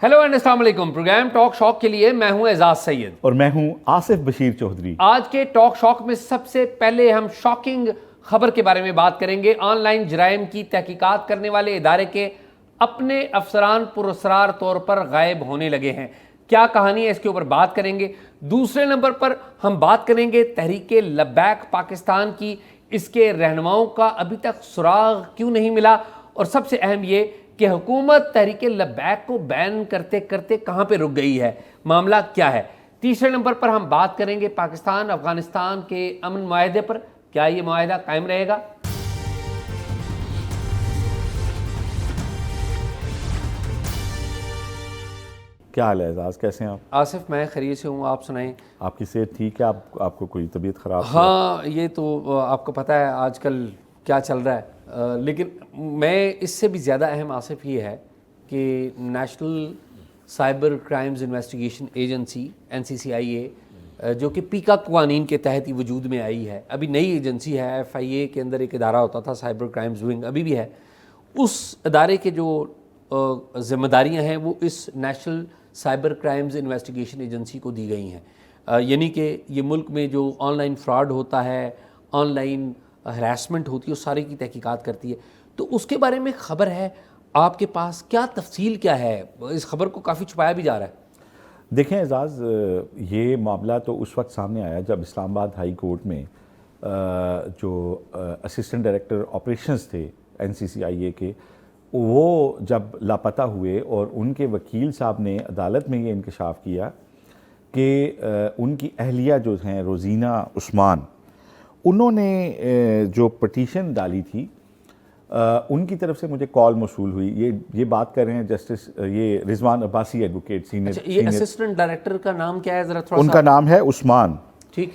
Hello and अस्सलाम वालेकुम। Programme talk shock के लिए मैं हूं एजाज सैयद और मैं हूं आसिफ बशीर चौधरी। आज के टॉक शॉक में सबसे पहले हम शॉकिंग खबर के बारे में बात करेंगे। ऑनलाइन जराइम की तहकीकात करने वाले इदारे के अपने अफसरान पुरस्रार तौर पर गायब होने लगे हैं। क्या कहानी है, इसके ऊपर बात करेंगे। दूसरे नंबर पर हम बात करेंगे तहरीके लब्बैक पाकिस्तान की। इसके रहनुमाओं का अभी तक सुराग क्यों नहीं मिला, और सबसे अहम ये कि हुकूमत तहरीके लब्बैक को बैन करते करते कहां पे रुक गई है, मामला क्या है। तीसरे नंबर पर हम बात करेंगे पाकिस्तान अफगानिस्तान के अमन मुआहदे पर। क्या ये मुआहदा कायम रहेगा? क्या हाल है एजाज, कैसे हैं आप? आसिफ, मैं खैरियत से हूँ, आप सुनाएं। आपकी सेहत ठीक है? आपको कोई तबीयत ख़राब? हाँ, ये तो आपको पता है आजकल क्या चल रहा है। लेकिन मैं इससे भी ज़्यादा अहम आसिफ ये है कि national cyber crimes investigation agency NCCIA जो कि पीका कवानीन के तहत ही वजूद में आई है, अभी नई एजेंसी है। FIA के अंदर एक इदारा होता था साइबर क्राइम्स विंग, अभी भी है। उस इदारे के जो ज़िम्मेदारियाँ हैं वो इस national cyber crimes investigation agency को दी गई हैं। यानी कि ये मुल्क में जो ऑनलाइन फ्रॉड होता है, ऑनलाइन हरासमेंट होती है, उस सारे की तहकीकात करती है। तो उसके बारे में ख़बर है आपके पास, क्या तफसील क्या है? इस खबर को काफ़ी छुपाया भी जा रहा है। देखें एजाज, ये मामला तो उस वक्त सामने आया जब इस्लामाबाद हाई कोर्ट में जो असिस्टेंट डायरेक्टर ऑपरेशंस थे NCCIA के, वो जब लापता हुए और उनके वकील साहब ने अदालत में ये इंकशाफ किया कि उनकी अहलिया जो हैं रोज़ीना उस्मान, उन्होंने जो पटिशन डाली थी, उनकी तरफ से मुझे कॉल मौसूल हुई। ये बात कर रहे हैं जस्टिस ये रिजवान अब्बासी एडवोकेट सीनियर। अच्छा, ये असिस्टेंट डायरेक्टर का नाम क्या है ज़रा थोड़ा? उनका नाम है उस्मान। ठीक।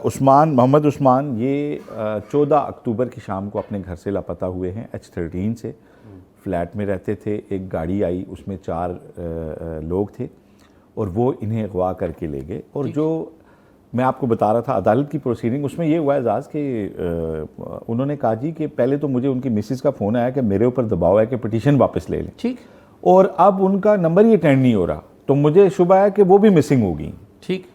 उस्मान, मोहम्मद उस्मान। ये 14 अक्टूबर की शाम को अपने घर से लापता हुए हैं। H13 से फ्लैट में रहते थे। एक गाड़ी आई, उसमें 4 लोग थे और वो इन्हें अगवा करके ले गए। और जो मैं आपको बता रहा था अदालत की प्रोसीडिंग, उसमें ये हुआ एजाज कि उन्होंने कहा जी कि पहले तो मुझे उनकी मिसिस का फ़ोन आया कि मेरे ऊपर दबाव है कि पिटीशन वापस ले लें। ठीक। और अब उनका नंबर ही अटेंड नहीं हो रहा, तो मुझे शुबा है कि वो भी मिसिंग होगी। ठीक।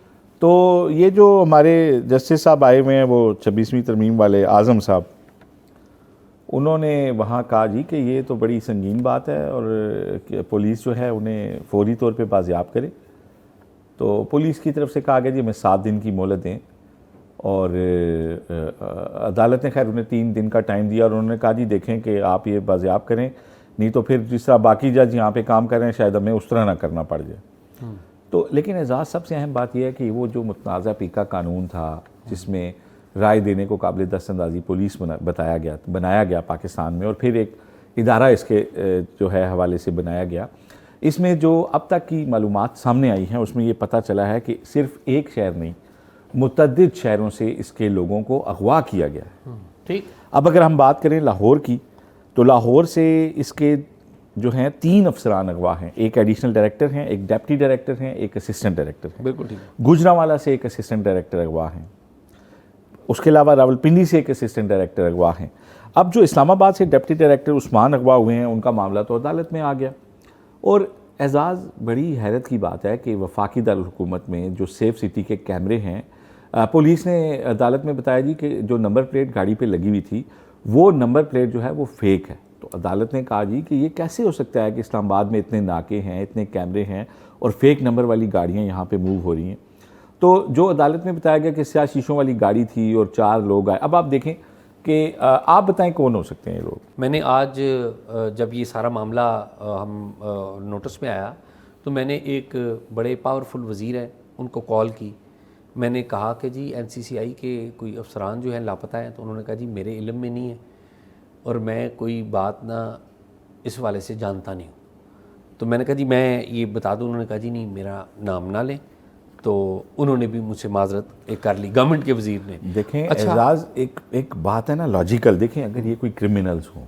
तो ये जो हमारे जस्टिस साहब आए हुए हैं, वो 26वीं तरमीम वाले आज़म साहब, उन्होंने वहाँ कहा जी कि ये तो बड़ी संगीन बात है और पुलिस जो है उन्हें फौरी तौर पे बाजियाब करे। तो पुलिस की तरफ से कहा गया जी मैं 7 दिन की मोहलत दें, और अदालत ने खैर उन्हें 3 दिन का टाइम दिया और उन्होंने कहा जी देखें कि आप ये बाजियाब करें, नहीं तो फिर जिस तरह बाकी जज यहाँ पे काम कर रहे हैं शायद हमें उस तरह ना करना पड़ जाए। तो लेकिन एजाज, सबसे अहम बात यह है कि वो जो मुतनाज़ा पीका कानून था जिसमें राय देने को काबिल दस्तंदाजी पुलिस बनाया गया पाकिस्तान में, और फिर एक इदारा इसके जो है हवाले से बनाया गया, इसमें जो अब तक की मालूमात सामने आई हैं उसमें ये पता चला है कि सिर्फ एक शहर नहीं, मुतअद्दिद शहरों से इसके लोगों को अगवा किया गया है। ठीक। अब अगर हम बात करें लाहौर की, तो लाहौर से इसके जो हैं 3 अफसरान अगवा हैं। एक एडिशनल डायरेक्टर हैं, एक डेप्टी डायरेक्टर हैं, एक असिस्टेंट डायरेक्टर हैं। बिल्कुल ठीक। गुजरांवाला से एक असिस्टेंट डायरेक्टर अगवा हैं। उसके अलावा रावलपिंडी से एक असिस्टेंट डायरेक्टर अगवा हैं। अब जो इस्लामाबाद से डिप्टी डायरेक्टर उस्मान अगवा हुए हैं, उनका मामला तो अदालत में आ गया। और एजाज़, बड़ी हैरत की बात है कि वफाकी दारुल हुकूमत में जो सेफ सिटी के कैमरे हैं, पुलिस ने अदालत में बताया जी कि जो नंबर प्लेट गाड़ी पे लगी हुई थी वो नंबर प्लेट जो है वो फेक है। तो अदालत ने कहा जी कि ये कैसे हो सकता है कि इस्लामाबाद में इतने नाके हैं, इतने कैमरे हैं और फेक नंबर वाली गाड़ियाँ यहाँ पे मूव हो रही हैं। तो जो अदालत में बताया गया कि स्याह शीशों वाली गाड़ी थी और 4 लोग आए। अब आप देखें कि आप बताएं कौन हो सकते हैं ये लोग। मैंने आज जब ये सारा मामला हम नोटिस में आया तो मैंने एक बड़े पावरफुल वज़ीर हैं उनको कॉल की। मैंने कहा कि जी NCCI के कोई अफसरान जो हैं लापता हैं, तो उन्होंने कहा जी मेरे इल्म में नहीं है और मैं कोई बात ना इस वाले से जानता नहीं हूँ। तो मैंने कहा जी मैं ये बता दूँ। उन्होंने कहा जी नहीं, मेरा नाम ना लें। तो उन्होंने भी मुझसे माजरत एक कर ली, गवर्नमेंट के वज़ीर ने। देखें अच्छा। एजाज, एक बात है ना लॉजिकल। देखें, अगर ये कोई क्रिमिनल्स हों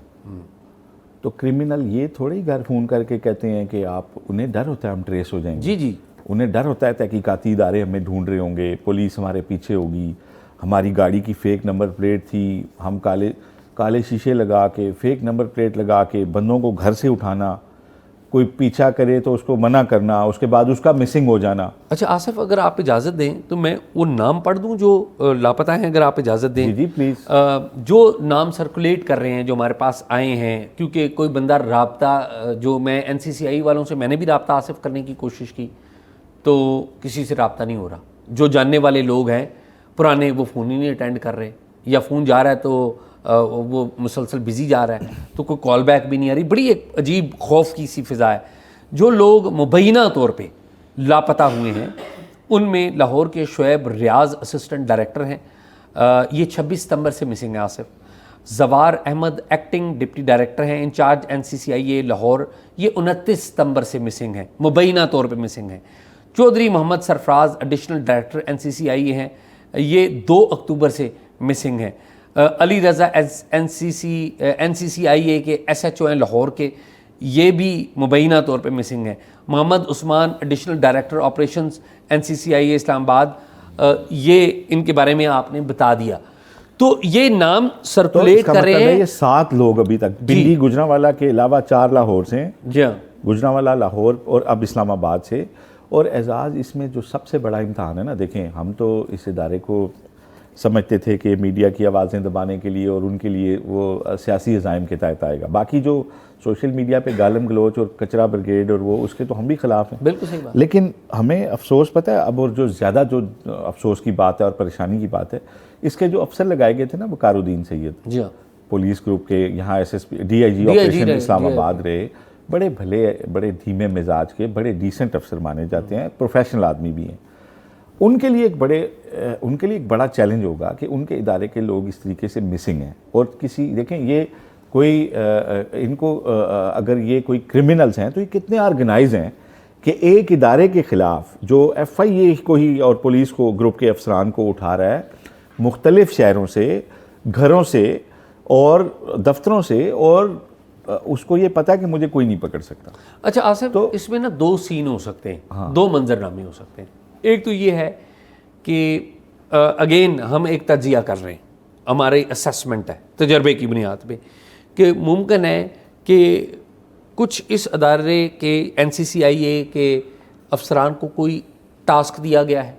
तो क्रिमिनल ये थोड़े ही घर फ़ोन करके कहते हैं कि आप, उन्हें डर होता है हम ट्रेस हो जाएंगे। जी जी। उन्हें डर होता है तहकीकाती इदारे हमें ढूंढ रहे होंगे, पुलिस हमारे पीछे होगी, हमारी गाड़ी की फ़ेक नंबर प्लेट थी, हम काले शीशे लगा के, फ़ेक नंबर प्लेट लगा के बंदों को घर से उठाना, कोई पीछा करे तो उसको मना करना, उसके बाद उसका मिसिंग हो जाना। अच्छा आसिफ, अगर आप इजाज़त दें तो मैं वो नाम पढ़ दूं जो लापता हैं, अगर आप इजाज़त दें। जी जी प्लीज़। जो नाम सर्कुलेट कर रहे हैं, जो हमारे पास आए हैं, क्योंकि कोई बंदा राब्ता, जो मैं NCCI वालों से मैंने भी राब्ता आसिफ करने की कोशिश की तो किसी से राब्ता नहीं हो रहा। जो जानने वाले लोग हैं पुराने, वो फ़ोन ही नहीं अटेंड कर रहे, या फ़ोन जा रहा है तो वो मुसलसल बिज़ी जा रहा है, तो कोई कॉल बैक भी नहीं आ रही। बड़ी एक अजीब खौफ की सी फ़िज़ा है। जो लोग मुबैना तौर पे लापता हुए हैं उनमें लाहौर के शुएब रियाज असिस्टेंट डायरेक्टर हैं, ये 26 सितंबर से मिसिंग है आसिफ। जवार अहमद एक्टिंग डिप्टी डायरेक्टर हैं इंचार्ज NCCIA लाहौर, ये 29 सितंबर से मिसिंग है, मुबैना तौर पे मिसिंग है। Chaudhry Mohammad Sarfaraz additional director NCCIA हैं, ये 2 अक्टूबर से मिसिंग हैं। अली रज़ा NCCIA के SHO हैं लाहौर के, ये भी मुबैना तौर पे मिसिंग है। Mohammad Usman additional director operations NCCIA Islamabad, ये इनके बारे में आपने बता दिया। तो ये नाम सर्कुलेट कर रहे हैं। ये 7 लोग अभी तक, दिल्ली गुजरांवाला के अलावा 4 लाहौर से, जी हाँ, गुजरांवाला, लाहौर और अब इस्लामाबाद से। और एजाज़, इसमें जो सबसे बड़ा इम्तहान है ना, देखें हम तो इस इदारे को समझते थे कि मीडिया की आवाज़ें दबाने के लिए और उनके लिए वो सियासी अज़ाइम के तहत आएगा। बाकी जो सोशल मीडिया पे गालम गलोच और कचरा ब्रिगेड और वो, उसके तो हम भी ख़िलाफ़ हैं, बिल्कुल सही बात। लेकिन हमें अफसोस पता है अब, और जो ज़्यादा जो अफसोस की बात है और परेशानी की बात है, इसके जो अफसर लगाए गए थे ना, वकारुद्दीन सैयद, जी हाँ, पुलिस ग्रुप के यहाँ SSP DIG ऑपरेशन इस्लामाबाद रहे, बड़े भले, बड़े धीमे मिजाज के, बड़े डिसेंट अफसर माने जाते हैं, प्रोफेशनल आदमी भी हैं। उनके लिए एक बड़ा चैलेंज होगा कि उनके इदारे के लोग इस तरीके से मिसिंग हैं। और किसी, देखें ये कोई इनको अगर ये कोई क्रिमिनल्स हैं तो ये कितने ऑर्गेनाइज हैं कि एक इदारे के ख़िलाफ़ जो FIA को ही और पुलिस को, ग्रुप के अफसरान को उठा रहा है मुख्तलिफ शहरों से, घरों से और दफ्तरों से, और उसको ये पता है कि मुझे कोई नहीं पकड़ सकता। अच्छा आसिफ, तो इसमें ना 2 सीन हो सकते हैं, हाँ, 2 मंजरनामे हो सकते हैं। एक तो ये है कि अगेन हम एक तजिया कर रहे हैं, हमारे असेसमेंट है तजर्बे की बुनियाद पे, कि मुमकिन है कि कुछ इस अदारे के NCCIA के अफसरान को कोई टास्क दिया गया है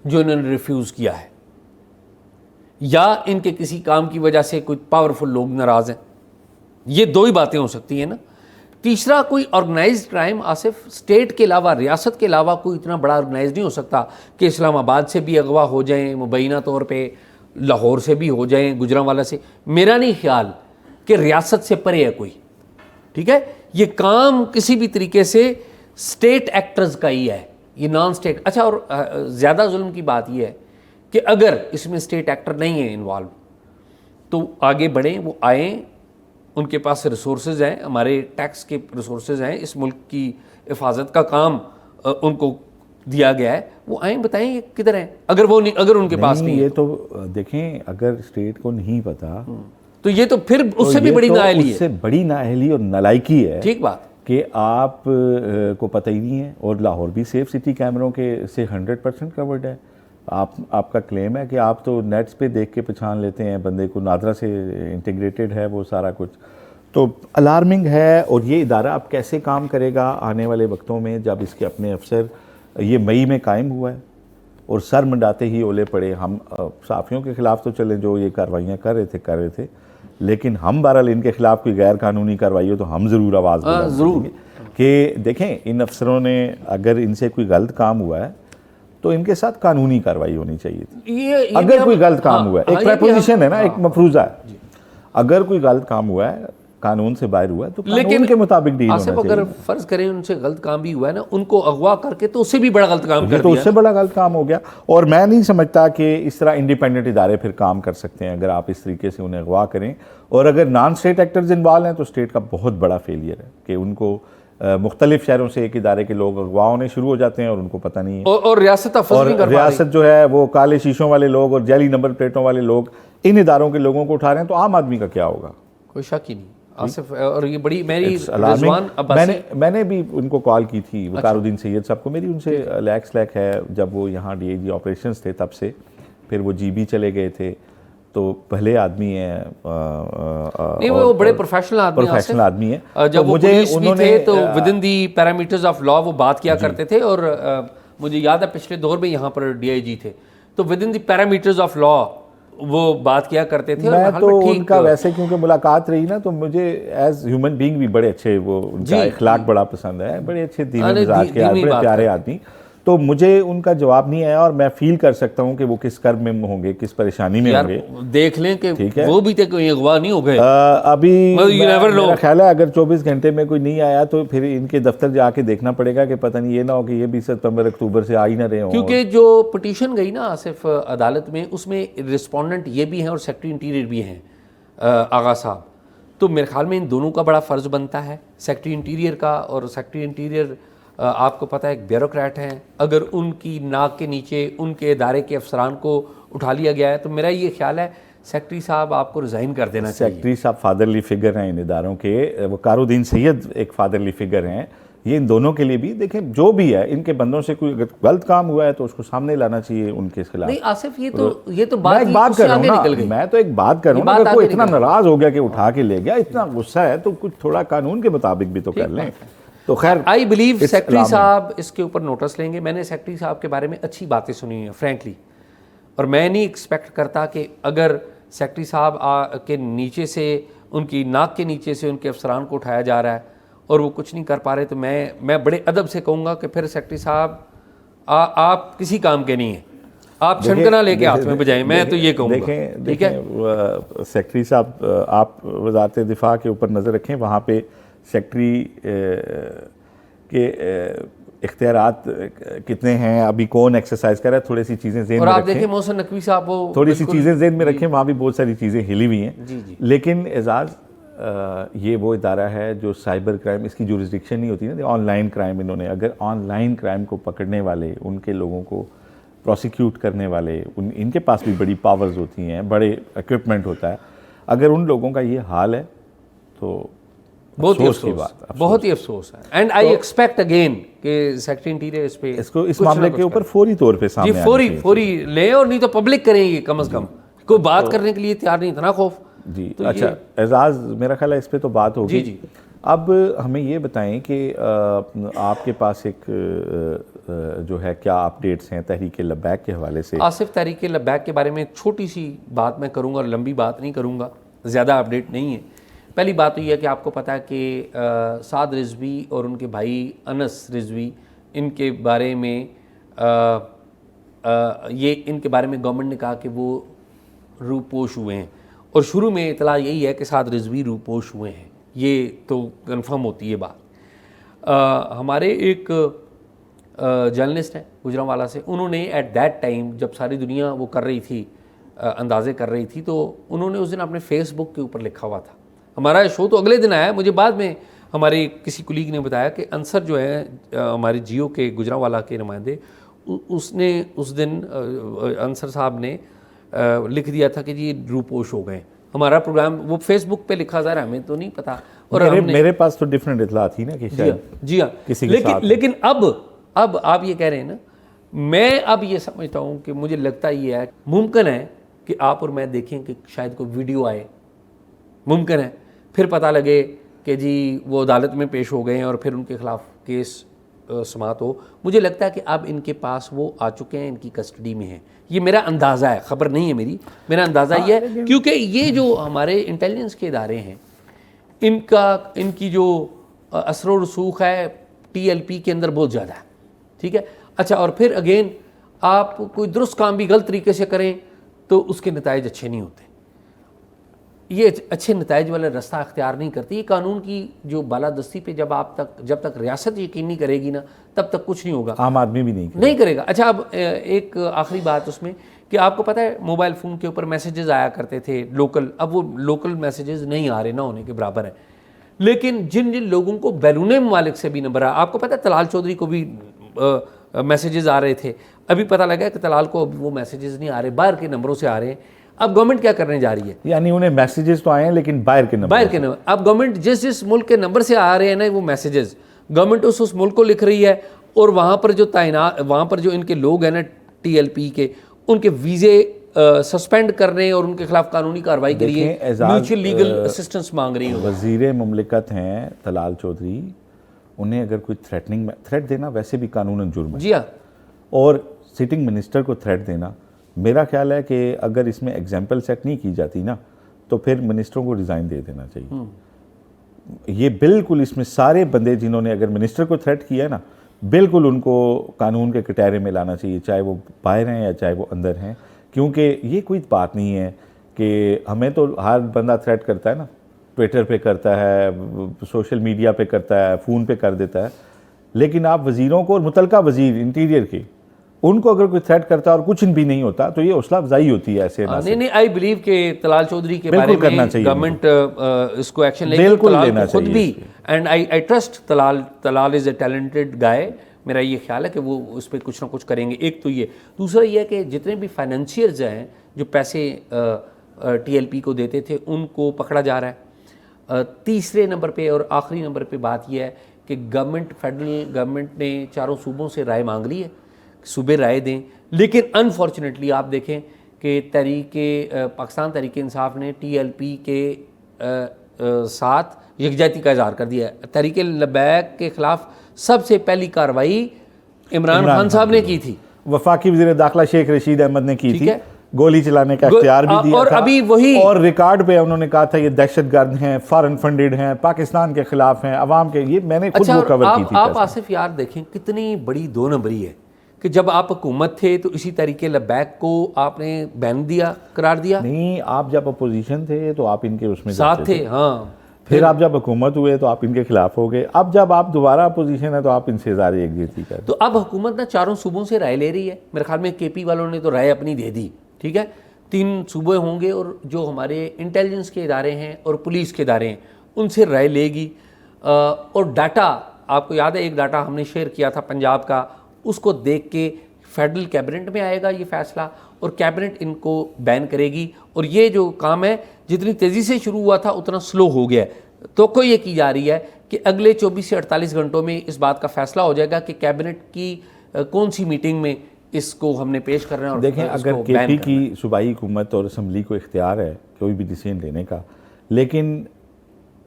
जो इन्होंने रिफ्यूज़ किया है, या इनके किसी काम की वजह से कोई पावरफुल लोग नाराज़ हैं। ये 2 ही बातें हो सकती हैं ना। तीसरा, कोई ऑर्गेनाइज्ड क्राइम आसिफ स्टेट के अलावा, रियासत के अलावा कोई इतना बड़ा ऑर्गेनाइज नहीं हो सकता कि इस्लामाबाद से भी अगवा हो जाएं, मुबैना तौर पे लाहौर से भी हो जाएं, गुजरांवाला से। मेरा नहीं ख्याल कि रियासत से परे है कोई, ठीक है। ये काम किसी भी तरीके से स्टेट एक्टर्स का ही है, ये नॉन स्टेट। अच्छा, और ज़्यादा जुल्म की बात यह है कि अगर इसमें स्टेट एक्टर नहीं है इन्वॉल्व तो आगे बढ़ें, वो आएँ, उनके पास रिसोर्सेज हैं, हमारे टैक्स के रिसोर्सेज हैं, इस मुल्क की हिफाजत का काम उनको दिया गया है, वो आएँ बताएं ये किधर हैं। अगर वो नहीं, अगर उनके पास नहीं ये है, तो देखें, अगर स्टेट को नहीं पता तो ये तो फिर उससे भी बड़ी नाअहली है, उससे बड़ी नाअहली और नालायकी है। ठीक बात कि आप को पता ही नहीं है। और लाहौर भी सेफ सिटी कैमरों के से 100% कवर्ड है। आपका क्लेम है कि आप तो नेट्स पे देख के पहचान लेते हैं बंदे को, नादरा से इंटीग्रेटेड है वो सारा कुछ, तो अलार्मिंग है। और ये इदारा अब कैसे काम करेगा आने वाले वक्तों में, जब इसके अपने अफसर, ये मई में कायम हुआ है और सर मंडाते ही ओले पड़े। हम साफियों के ख़िलाफ़ तो चले, जो ये कार्रवाइयाँ कर रहे थे, लेकिन हम बहरहाल इनके ख़िलाफ़ कोई गैर कानूनी कार्रवाई हो तो हम ज़रूर आवाज़ बुलंद कि देखें, इन अफसरों ने, अगर इनसे कोई गलत काम हुआ है तो इनके साथ कानूनी कार्रवाई होनी चाहिए थी। ये अगर कोई गलत काम हुआ है, एक प्रपोजिशन है ना, एक मफरूज़ा है, अगर कोई गलत काम हुआ है, कानून से बाहर हुआ है, तो कानून के मुताबिक डील होना चाहिए। अगर फर्ज करें उनसे गलत काम भी हुआ है ना, उनको अगवा करके, तो उससे भी बड़ा गलत काम कर दिया, तो उससे बड़ा गलत काम हो गया। और मैं नहीं समझता कि इस तरह इंडिपेंडेंट इदारे फिर काम कर सकते हैं अगर आप इस तरीके से उन्हें अगवा करें। और अगर नॉन स्टेट एक्टर्स इन्वॉल्व हैं तो स्टेट का बहुत बड़ा फेलियर है कि उनको मुख्तलिफ शहरों से एक इदारे के लोग अगवा होने शुरू हो जाते हैं और उनको पता नहीं है। और रियासत जो है वो काले शीशों वाले लोग और जैली नंबर प्लेटों वाले लोग इन इदारों के लोगों को उठा रहे हैं, तो आम आदमी का क्या होगा? कोई शक ही नहीं आसिफ। और ये बड़ी मेरी मैंने भी उनको कॉल की थी, वकारुद्दीन सैयद साहब को, मेरी उनसे लैक है जब वो यहाँ DIG ऑपरेशंस थे तब से, फिर वो GB चले गए थे, तो भले आदमी हैं, नहीं वो बड़े प्रोफेशनल आदमी हैं। जब वो पुलिस भी थे तो with in the parameters of law वो बात किया करते थे, और मुझे याद है पिछले दौर में यहाँ पर DIG थे, तो with in the parameters of law वो बात किया करते थे। मैं तो उनका वैसे क्योंकि मुलाकात रही ना, तो मुझे एज ह्यूमन बीइंग भी बड़े अच्छे, वो उनका इखलाक बड़ा पसंद है, बड़े अच्छे धीमे मिजाज के आदमी, बड़े प्यारे आदमी। तो मुझे उनका जवाब नहीं आया, और मैं फील कर सकता हूँ कि वो किस कर्ब में होंगे, किस परेशानी में होंगे। देख लें कि वो भी तो कोई अगवा नहीं हो गए अभी। मेरा ख्याल है अगर 24 घंटे में कोई नहीं आया तो फिर इनके दफ्तर जाके देखना पड़ेगा कि पता नहीं ये ना हो कि ये भी सितंबर अक्टूबर से आ ही ना रहे हो। क्योंकि जो पिटीशन गई ना आसिफ अदालत में, उसमें रिस्पोंडेंट ये भी हैं और सेक्रेटरी इंटीरियर भी हैं आगा साहब। तो मेरे ख्याल में इन दोनों का बड़ा फ़र्ज़ बनता है, सेक्रेटरी इंटीरियर का। और सेक्रेटरी इंटीरियर आपको पता है एक ब्यूरोक्रेट हैं, अगर उनकी नाक के नीचे उनके इदारे के अफसरान को उठा लिया गया है तो मेरा ये ख्याल है सेक्रेटरी साहब आपको रिज़ाइन कर देना चाहिए। सेक्रेटरी साहब फादरली फिगर हैं इन इदारों के, वकारुद्दीन सैयद एक फादरली फिगर हैं। ये इन दोनों के लिए भी देखें, जो भी है इनके बंदों से कोई अगर गलत काम हुआ है तो उसको सामने लाना चाहिए उनके खिलाफ। नहीं आसिफ ये तो बात मैं एक बात कर रहा हूँ ना, मैं तो एक बात कर रहा हूँ, अगर कोई इतना नाराज हो गया कि उठा के ले गया, इतना गुस्सा है तो कुछ थोड़ा कानून के मुताबिक भी तो कर लें। तो खैर आई बिलीव सेक्रेटरी साहब इसके ऊपर नोटिस लेंगे। मैंने सेक्रेटरी साहब के बारे में अच्छी बातें सुनी हैं फ्रैंकली, और मैं नहीं एक्सपेक्ट करता कि अगर सेक्रेटरी साहब के नीचे से, उनकी नाक के नीचे से उनके अफसरान को उठाया जा रहा है और वो कुछ नहीं कर पा रहे, तो मैं बड़े अदब से कहूँगा कि फिर सेक्रेटरी साहब आप किसी काम के नहीं हैं, आप छनकना लेके हाथ में बजाएं। मैं तो ये कहूँगा। देखें सेक्रेटरी साहब, आप वज़ारत दिफा के ऊपर नज़र रखें, वहाँ पे सेक्रेटरी के इख्तियारात कितने हैं, अभी कौन एक्सरसाइज कर रहा है, थोड़ी सी चीज़ें ज़हन में रखें। और आप देखें मोहसिन नकवी साहब, वो थोड़ी सी चीज़ें ज़हन में रखें, वहाँ भी बहुत सारी चीज़ें हिली हुई हैं। जी। लेकिन एजाज़, ये वो इदारा है जो साइबर क्राइम, इसकी जुरिस्डिक्शन नहीं होती ना, ऑनलाइन क्राइम। इन्होंने अगर ऑनलाइन क्राइम को पकड़ने वाले, उनके लोगों को प्रोसिक्यूट करने वाले, इनके पास भी बड़ी पावर्स होती हैं, बड़े इक्विपमेंट होता है। अगर उन लोगों का ये हाल है तो बहुत ही अफसोस है। एंड आई एक्सपेक्ट अगेन कि सेक्रेटरी इंटीरियर इस मामले के ऊपर फौरी तौर पे सामने फौरी ले, और नहीं तो पब्लिक करेंगे कम से कम। कोई बात करने के लिए तैयार नहीं, इतना खौफ। जी तो अच्छा एजाज, मेरा ख्याल है इस पे तो बात होगी। जी। अब हमें ये बताएं कि आपके पास एक जो है क्या अपडेट्स हैं तहरीक लब्बैक के हवाले से? आसिफ, तहरीक लब्बैक के बारे में छोटी सी बात मैं करूँगा, लंबी बात नहीं करूँगा, ज़्यादा अपडेट नहीं है। पहली बात तो यह है कि आपको पता है कि साद रिजवी और उनके भाई अनस रिजवी, इनके बारे में इनके बारे में गवर्नमेंट ने कहा कि वो रूपोश हुए हैं, और शुरू में इतला यही है कि साद रिजवी रूपोश हुए हैं, ये तो कंफर्म होती है बात। हमारे एक जर्नलिस्ट हैं गुजरांवाला से, उन्होंने एट दैट टाइम जब सारी दुनिया वो कर रही थी, अंदाज़े कर रही थी, तो उन्होंने उस दिन अपने फेसबुक के ऊपर लिखा हुआ था। हमारा शो तो अगले दिन आया, मुझे बाद में हमारे किसी कुलीग ने बताया कि अंसर जो है हमारे जियो के गुजरांवाला के नुमाइंदे, उसने उस दिन अंसर साहब ने लिख दिया था कि जी रूपोश हो गए। हमारा प्रोग्राम वो फेसबुक पे लिखा जा रहा है, हमें तो नहीं पता। और मेरे पास तो डिफरेंट इतला थी ना कि जी हाँ, लेकिन अब आप ये कह रहे हैं ना, मैं अब ये समझता हूँ कि मुझे लगता ये है मुमकिन है कि आप और मैं देखें कि शायद कोई वीडियो आए, मुमकिन है फिर पता लगे कि जी वो अदालत में पेश हो गए हैं और फिर उनके खिलाफ केस समात हो। मुझे लगता है कि अब इनके पास वो आ चुके हैं, इनकी कस्टडी में हैं। ये मेरा अंदाज़ा है, खबर नहीं है मेरी, मेरा अंदाज़ा ये है, क्योंकि ये जो हमारे इंटेलिजेंस के इदारे हैं, इनकी जो असर व रसूख है TLP के अंदर बहुत ज़्यादा है, ठीक है। अच्छा, और फिर अगेन आप कोई दुरुस्त काम भी गलत तरीके से करें तो उसके नताइज अच्छे नहीं होते। ये अच्छे नताइज वाला रास्ता अख्तियार नहीं करती। ये कानून की जो बालादस्ती पे जब तक रियासत यकीन नहीं करेगी ना, तब तक कुछ नहीं होगा, आम आदमी भी नहीं करेगा। अच्छा, अब एक आखिरी बात उसमें कि आपको पता है मोबाइल फ़ोन के ऊपर मैसेजेस आया करते थे लोकल, अब वो लोकल मैसेजेस नहीं आ रहे, ना होने के बराबर है। लेकिन जिन लोगों को बैरून ममालिक से भी नंबर आया, आपको पता है तलाल चौधरी को भी मैसेजेस आ रहे थे, अभी पता लगा कि तलाल को वो मैसेजेस नहीं आ रहे, बाहर के नंबरों से आ रहे हैं। अब गवर्नमेंट क्या करने जा रही है, यानी उन्हें मैसेजेस तो आए हैं लेकिन बाहर के नंबर। अब गवर्नमेंट जिस मुल्क के नंबर से आ रहे हैं ना वो मैसेजेस, गवर्नमेंट उस मुल्क को लिख रही है, और वहाँ पर जो इनके लोग हैं ना TLP के, उनके वीज़े सस्पेंड करने और उनके खिलाफ कानूनी कार्रवाई के लिए देखें, एजाज, म्यूचुअल लीगल असिस्टेंस मांग रही हो। वजीर मुमलिकत हैं तलाल चौधरी, उन्हें अगर कोई थ्रेट देना वैसे भी कानूनन जुर्म है। जी हाँ, और सिटिंग मिनिस्टर को थ्रेट देना, मेरा ख्याल है कि अगर इसमें एग्जाम्पल सेट नहीं की जाती ना तो फिर मिनिस्टरों को रिज़ाइन दे देना चाहिए। ये बिल्कुल इसमें सारे बंदे जिन्होंने अगर मिनिस्टर को थ्रेट किया है ना, बिल्कुल उनको कानून के कटहरे में लाना चाहिए, चाहे वो बाहर हैं या चाहे वो अंदर हैं, क्योंकि ये कोई बात नहीं है कि हमें तो हर बंदा थ्रेट करता है ना, ट्विटर पे करता है, सोशल मीडिया पे करता है, फ़ोन पे कर देता है, लेकिन आप वज़ीरों को और मुतलका वज़ीर इंटीरियर के उनको अगर कोई थ्रेट करता है और कुछ भी नहीं होता तो ये हौसला अफजाई होती है ऐसे। नहीं, आई बिलीव कि तलाल चौधरी के बारे में गवर्नमेंट इसको एक्शन लेगी, बिल्कुल लेना चाहिए खुद भी। And I trust Talal is a talented guy. मेरा ये ख्याल है कि वो उस पर कुछ ना कुछ करेंगे। एक तो ये, दूसरा ये है कि जितने भी फाइनेंशियर्स हैं जो पैसे TLP को देते थे उनको पकड़ा जा रहा है। तीसरे नंबर पे और आखिरी नंबर पे बात यह है कि फेडरल गवर्नमेंट ने चारों सूबों से राय मांग ली है, सूबे राय दें, लेकिन अनफॉर्चुनेटली आप देखें कि पाकिस्तान तहरीक इंसाफ ने TLP के साथ यकजहती का इजहार कर दिया है। तहरीक लबैक के खिलाफ सबसे पहली कार्रवाई इमरान खान साहब ने की थी, वफाकी वज़ीर दाखिला शेख रशीद अहमद ने की थी, गोली चलाने का इख्तियार भी दिया और था, अभी वही और रिकॉर्ड पे उन्होंने कहा था ये दहशतगर्द हैं, फॉरेन फंडेड हैं, पाकिस्तान के खिलाफ हैं, अवाम के, ये मैंने खुद वो कवर की थी। आप आसिफ यार देखें कितनी बड़ी दो नंबरी है कि जब आप हुकूमत थे तो इसी तरीके लबैक को आपने बैन करार दिया। नहीं, आप जब अपोजिशन थे तो आप इनके उसमें साथ थे, हाँ। फिर आप जब हुकूमत हुए तो आप इनके खिलाफ हो गए। अब जब आप दोबारा अपोजिशन है तो आप इनसे ज़्यादा यकजहती कर। तो अब हुकूमत ना चारों सूबों से राय ले रही है। मेरे ख्याल में KP वालों ने तो राय अपनी दे दी, ठीक है। 3 सूबे होंगे और जो हमारे इंटेलिजेंस के इदारे हैं और पुलिस के इदारे हैं उनसे राय लेगी। और डाटा, आपको याद है एक डाटा हमने शेयर किया था पंजाब का, उसको देख के फेडरल कैबिनेट में आएगा ये फैसला और कैबिनेट इनको बैन करेगी। और ये जो काम है जितनी तेज़ी से शुरू हुआ था उतना स्लो हो गया है। तो ये की जा रही है कि अगले 24 से 48 घंटों में इस बात का फैसला हो जाएगा कि कैबिनेट की कौन सी मीटिंग में इसको हमने पेश कर रहे हैं। और देखें, अगर KP की सूबाई हुकूमत और असम्बली को इख्तियार है कोई भी डिसीजन लेने का, लेकिन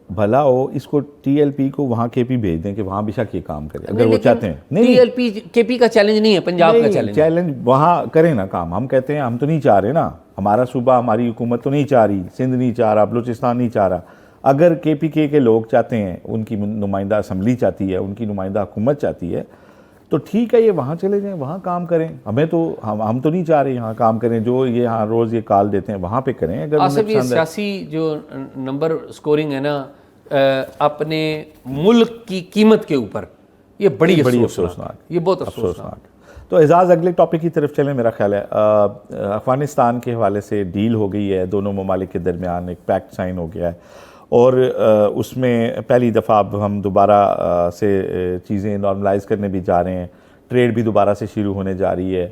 भला हो इसको TLP को वहाँ KP भेज दें कि वहाँ बेशक ये काम करे अगर वो चाहते हैं। नहीं, TLP KP का चैलेंज नहीं है, पंजाब का चैलेंज वहाँ करें ना काम। हम कहते हैं हम तो नहीं चाह रहे ना, हमारा सूबा हमारी हुकूमत तो नहीं चाह रही, सिंध नहीं चाह रहा, बलूचिस्तान नहीं चाह रहा। अगर KPK के लोग चाहते हैं, उनकी नुमाइंदा असम्बली चाहती है, उनकी नुमाइंदा हुकूमत चाहती है, तो ठीक है, ये वहाँ चले जाएं, वहाँ काम करें। हमें तो हम तो नहीं चाह रहे यहाँ काम करें, जो ये यहाँ रोज़ ये कॉल देते हैं वहाँ पे करें। अगर आसिफ ये सियासी जो नंबर स्कोरिंग है ना अपने मुल्क की कीमत के ऊपर, ये बड़ी अफसोसनाक, ये बहुत अफसोसनाक। तो एजाज़ अगले टॉपिक की तरफ चलें। मेरा ख्याल है अफ़गानिस्तान के हवाले से डील हो गई है, दोनों ममालिक के दरमियान एक पैक्ट साइन हो गया है और उसमें पहली दफ़ा अब हम दोबारा से चीज़ें नॉर्मलाइज़ करने भी जा रहे हैं, ट्रेड भी दोबारा से शुरू होने जा रही है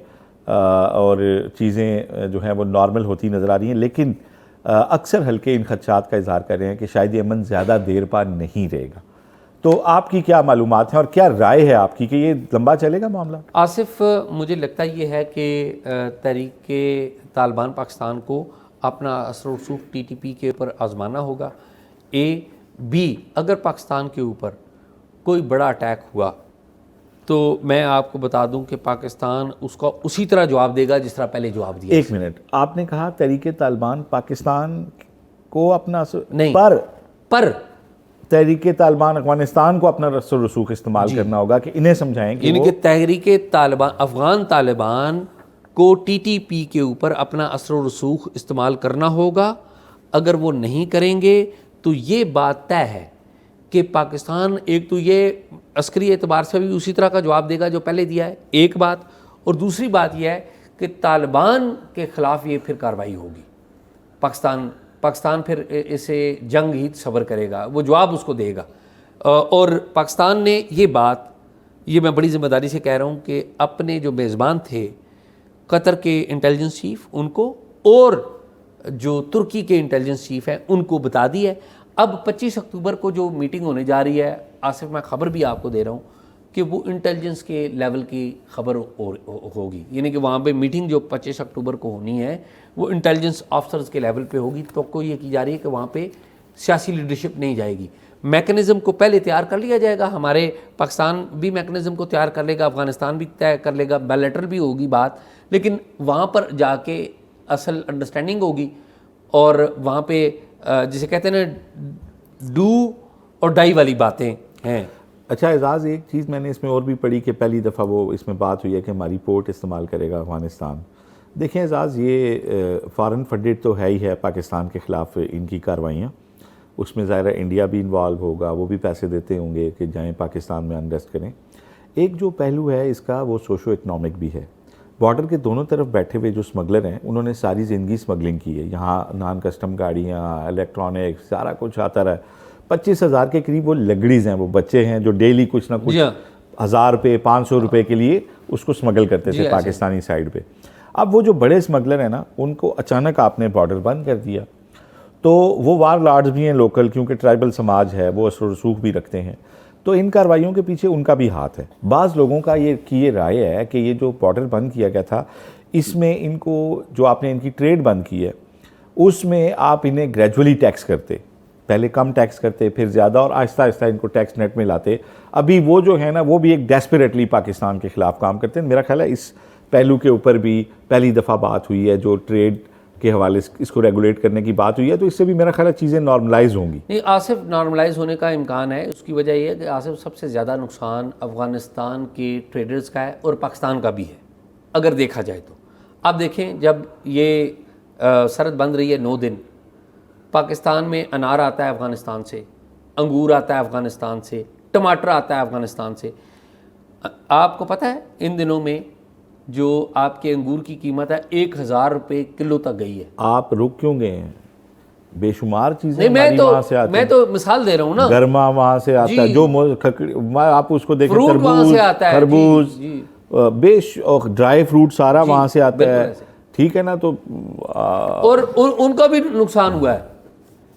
और चीज़ें जो हैं वो नॉर्मल होती नज़र आ रही हैं। लेकिन अक्सर हल्के इन खदशात का इजहार कर रहे हैं कि शायद ये अमन ज़्यादा देर पर नहीं रहेगा। तो आपकी क्या मालूमात हैं और क्या राय है आपकी कि ये लंबा चलेगा मामला? आसिफ, मुझे लगता ये है कि तहरीक तालिबान पाकिस्तान को अपना असर और रसूख TTP के ऊपर आजमाना होगा। B, अगर पाकिस्तान के ऊपर कोई बड़ा अटैक हुआ तो मैं आपको बता दूं कि पाकिस्तान उसका उसी तरह जवाब देगा जिस तरह पहले जवाब दिया। एक मिनट, आपने कहा तहरीक तालिबान पाकिस्तान को अपना नहीं, पर तहरीक तालिबान अफगानिस्तान को अपना रसूख इस्तेमाल करना होगा कि इन्हें समझाएं कि इनके तहरीक तालिबान अफगान तालिबान को TTP के ऊपर अपना असर और रसूख इस्तेमाल करना होगा। अगर वो नहीं करेंगे तो ये बात तय है कि पाकिस्तान एक तो ये अस्करी एतबार से भी उसी तरह का जवाब देगा जो पहले दिया है, एक बात। और दूसरी बात यह है कि तालिबान के ख़िलाफ़ ये फिर कार्रवाई होगी। पाकिस्तान फिर इसे जंग ही सबर करेगा, वो जवाब उसको देगा। और पाकिस्तान ने ये बात, ये मैं बड़ी ज़िम्मेदारी से कह रहा हूँ कि अपने जो मेज़बान थे कतर के इंटेलिजेंस चीफ़ उनको और जो तुर्की के इंटेलिजेंस चीफ़ हैं उनको बता दी है। अब 25 अक्टूबर को जो मीटिंग होने जा रही है, आसिफ मैं ख़बर भी आपको दे रहा हूँ कि वो इंटेलिजेंस के लेवल की खबर होगी, यानी कि वहाँ पे मीटिंग जो 25 अक्टूबर को होनी है वो इंटेलिजेंस ऑफिसर्स के लेवल पे होगी। तो को ये की जा रही है कि वहाँ पे सियासी लीडरशिप नहीं जाएगी, मैकेनिज़्म को पहले तैयार कर लिया जाएगा। हमारे पाकिस्तान भी मैकेनिज़्म को तैयार कर लेगा, अफ़गानिस्तान भी तय कर लेगा, बायलैटरल भी होगी बात, लेकिन वहाँ पर जाके असल अंडरस्टैंडिंग होगी और वहाँ पे जिसे कहते हैं ना डू और डाई वाली बातें हैं। अच्छा एजाज़, एक चीज़ मैंने इसमें और भी पढ़ी कि पहली दफ़ा वो इसमें बात हुई है कि हमारी पोर्ट इस्तेमाल करेगा अफ़गानिस्तान। देखें एजाज़, ये फ़ॉरेन फंडेड तो है ही है पाकिस्तान के ख़िलाफ़ इनकी कार्रवाइयाँ, उसमें ज़ाहिर है इंडिया भी इन्वॉल्व होगा, वो भी पैसे देते होंगे कि जाएँ पाकिस्तान में अनरेस्ट करें। एक जो पहलू है इसका वो सोशो इकनॉमिक भी है। बॉर्डर के दोनों तरफ बैठे हुए जो स्मगलर हैं उन्होंने सारी ज़िंदगी स्मगलिंग की है। यहाँ नॉन कस्टम गाड़ियाँ, इलेक्ट्रॉनिक, सारा कुछ आता रहा। 25,000 के करीब वो लगड़ीज़ हैं, वो बच्चे हैं जो डेली कुछ ना कुछ 1000 रुपये 500 रुपये के लिए उसको स्मगल करते थे पाकिस्तानी साइड पे। अब वो जो बड़े स्मगलर हैं ना, उनको अचानक आपने बॉर्डर बंद कर दिया, तो वो वार लॉर्ड्स भी हैं लोकल, क्योंकि ट्राइबल समाज है, वो असर रसूख भी रखते हैं, तो इन कार्रवाइयों के पीछे उनका भी हाथ है। बाज़ लोगों का ये राय है कि ये जो बॉर्डर बंद किया गया था, इसमें इनको जो आपने इनकी ट्रेड बंद की है उसमें आप इन्हें ग्रेजुअली टैक्स करते, पहले कम टैक्स करते, फिर ज़्यादा, और आहिस्ता आहिस्ता इनको टैक्स नेट में लाते। अभी वो जो है ना, वो भी एक डेस्परेटली पाकिस्तान के ख़िलाफ़ काम करते हैं। मेरा ख्याल है इस पहलू के ऊपर भी पहली दफ़ा बात हुई है, जो ट्रेड के हवाले से इसको रेगुलेट करने की बात हुई है, तो इससे भी मेरा ख्याल है चीज़ें नॉर्मलाइज होंगी। नहीं, आसिफ नॉर्मलाइज होने का इम्कान है। उसकी वजह यह है कि आसिफ सबसे ज़्यादा नुकसान अफ़गानिस्तान के ट्रेडर्स का है और पाकिस्तान का भी है, अगर देखा जाए तो। आप देखें, जब ये सरहद बंद रही है 9 दिन, पाकिस्तान में अनार आता है अफ़गानिस्तान से, अंगूर आता है अफ़गानिस्तान से, टमाटर आता है अफ़गानिस्तान से। आपको पता है इन दिनों में जो आपके अंगूर की कीमत है 1000 रुपये किलो तक गई है। आप रुक क्यों गए हैं? बेशुमार चीज़ें नहीं, मैं तो मिसाल दे रहा हूँ ना। गर्मा वहाँ से आता है, जो आप उसको देखें, फ्रूट वहाँ से आता है, खरबूज, ड्राई फ्रूट सारा वहाँ से आता है, ठीक है ना। तो और उनका भी नुकसान हुआ है।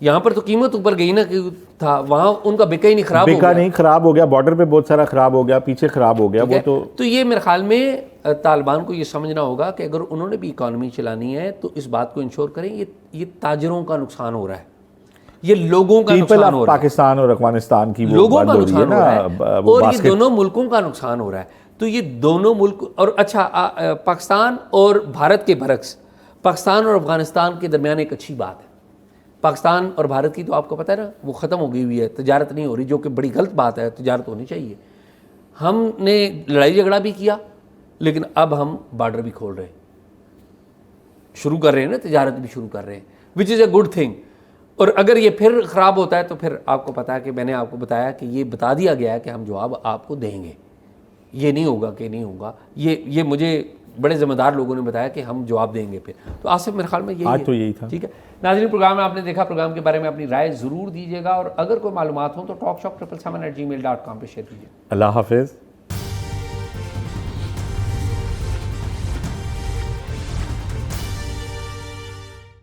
यहाँ पर तो कीमत ऊपर गई ना, कि था वहाँ उनका बिका ही नहीं, खराब बिका नहीं, खराब हो गया। बॉर्डर पे बहुत सारा खराब हो गया, पीछे खराब हो गया वो तो ये मेरे ख्याल में तालिबान को ये समझना होगा कि अगर उन्होंने भी इकॉनमी चलानी है तो इस बात को इंश्योर करें। ये ताजरों का नुकसान हो रहा है, ये लोगों का नुकसान हो रहा है, पाकिस्तान और अफगानिस्तान की लोगों का नुकसान हो रहा है, और ये दोनों मुल्कों का नुकसान हो रहा है। तो ये दोनों मुल्क, और अच्छा पाकिस्तान और भारत के बरक्स, पाकिस्तान और अफगानिस्तान के दरमियान एक अच्छी बात है। पाकिस्तान और भारत की तो आपको पता है ना, वो ख़त्म हो गई हुई है, तजारत नहीं हो रही, जो कि बड़ी गलत बात है। तजारत होनी चाहिए। हमने लड़ाई झगड़ा भी किया, लेकिन अब हम बॉर्डर भी खोल रहे हैं, शुरू कर रहे हैं ना, तजारत भी शुरू कर रहे हैं, which is a good thing. और अगर ये फिर ख़राब होता है तो फिर आपको पता है कि मैंने आपको बताया कि ये बता दिया गया है कि हम जवाब आपको देंगे। ये नहीं होगा कि नहीं होगा, ये मुझे बड़े ज़िम्मेदार लोगों ने बताया कि हम जवाब देंगे फिर। तो आसिफ मेरे ख्याल में यही था। ठीक है नाज़रीन, प्रोग्राम में आपने देखा, प्रोग्राम के बारे में अपनी राय ज़रूर दीजिएगा, और अगर कोई मालूमात हो तो talkshop777@gmail.com पर शेयर कीजिए। अल्लाह हाफ़िज़।